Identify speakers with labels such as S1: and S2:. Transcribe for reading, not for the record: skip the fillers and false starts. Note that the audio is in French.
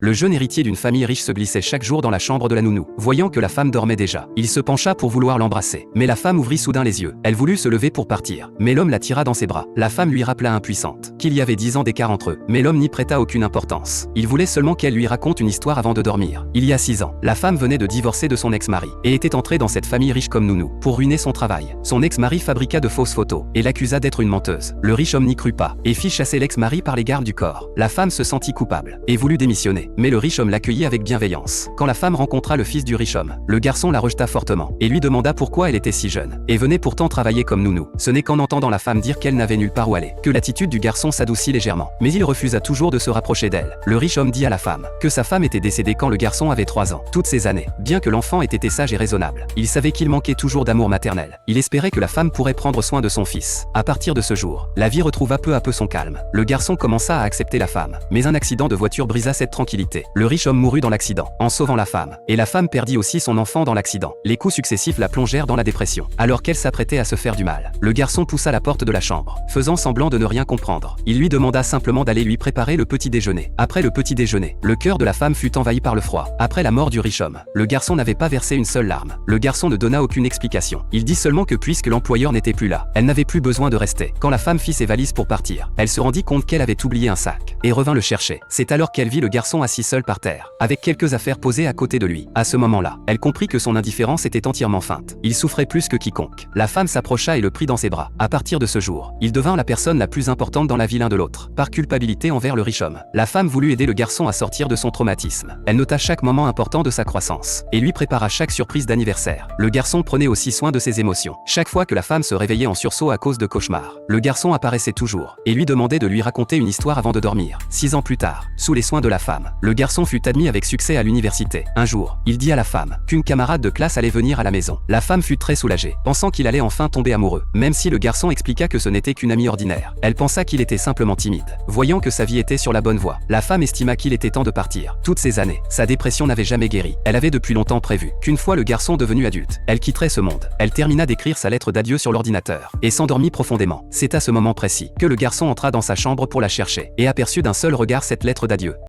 S1: Le jeune héritier d'une famille riche se glissait chaque jour dans la chambre de la nounou. Voyant que la femme dormait déjà, il se pencha pour vouloir l'embrasser. Mais la femme ouvrit soudain les yeux. Elle voulut se lever pour partir, mais l'homme la tira dans ses bras. La femme lui rappela impuissante qu'il y avait 10 ans d'écart entre eux, mais l'homme n'y prêta aucune importance. Il voulait seulement qu'elle lui raconte une histoire avant de dormir. Il y a 6 ans, la femme venait de divorcer de son ex-mari et était entrée dans cette famille riche comme nounou pour ruiner son travail. Son ex-mari fabriqua de fausses photos et l'accusa d'être une menteuse. Le riche homme n'y crut pas et fit chasser l'ex-mari par les gardes du corps. La femme se sentit coupable et voulut démissionner, mais le riche homme l'accueillit avec bienveillance. Quand la femme rencontra le fils du riche homme, le garçon la rejeta fortement et lui demanda pourquoi elle était si jeune et venait pourtant travailler comme nounou. Ce n'est qu'en entendant la femme dire qu'elle n'avait nulle part où aller que l'attitude du garçon s'adoucit légèrement, mais il refusa toujours de se rapprocher d'elle. Le riche homme dit à la femme que sa femme était décédée quand le garçon avait 3 ans. Toutes ces années, bien que l'enfant ait été sage et raisonnable, il savait qu'il manquait toujours d'amour maternel. Il espérait que la femme pourrait prendre soin de son fils. À partir de ce jour, la vie retrouva peu à peu son calme. Le garçon commença à accepter la femme, mais un accident de voiture brisa cette tranquillité. Le riche homme mourut dans l'accident, en sauvant la femme, et la femme perdit aussi son enfant dans l'accident. Les coups successifs la plongèrent dans la dépression. Alors qu'elle s'apprêtait à se faire du mal, le garçon poussa la porte de la chambre, faisant semblant de ne rien comprendre. Il lui demanda simplement d'aller lui préparer le petit déjeuner. Après le petit déjeuner, le cœur de la femme fut envahi par le froid. Après la mort du riche homme, le garçon n'avait pas versé une seule larme. Le garçon ne donna aucune explication. Il dit seulement que puisque l'employeur n'était plus là, elle n'avait plus besoin de rester. Quand la femme fit ses valises pour partir, elle se rendit compte qu'elle avait oublié un sac et revint le chercher. C'est alors qu'elle vit le garçon assis seul par terre, avec quelques affaires posées à côté de lui. À ce moment-là, elle comprit que son indifférence était entièrement feinte. Il souffrait plus que quiconque. La femme s'approcha et le prit dans ses bras. À partir de ce jour, ils devinrent la personne la plus importante dans la vie l'un de l'autre, par culpabilité envers le riche homme. La femme voulut aider le garçon à sortir de son traumatisme. Elle nota chaque moment important de sa croissance et lui prépara chaque surprise d'anniversaire. Le garçon prenait aussi soin de ses émotions. Chaque fois que la femme se réveillait en sursaut à cause de cauchemars, le garçon apparaissait toujours et lui demandait de lui raconter une histoire avant de dormir. 6 ans plus tard, sous les soins de la femme, le garçon fut admis avec succès à l'université. Un jour, il dit à la femme qu'une camarade de classe allait venir à la maison. La femme fut très soulagée, pensant qu'il allait enfin tomber amoureux, même si le garçon expliqua que ce n'était qu'une amie ordinaire. Elle pensa qu'il était simplement timide. Voyant que sa vie était sur la bonne voie, la femme estima qu'il était temps de partir. Toutes ces années, sa dépression n'avait jamais guéri. Elle avait depuis longtemps prévu qu'une fois le garçon devenu adulte, elle quitterait ce monde. Elle termina d'écrire sa lettre d'adieu sur l'ordinateur et s'endormit profondément. C'est à ce moment précis que le garçon entra dans sa chambre pour la chercher et aperçut d'un seul regard cette lettre d'adieu.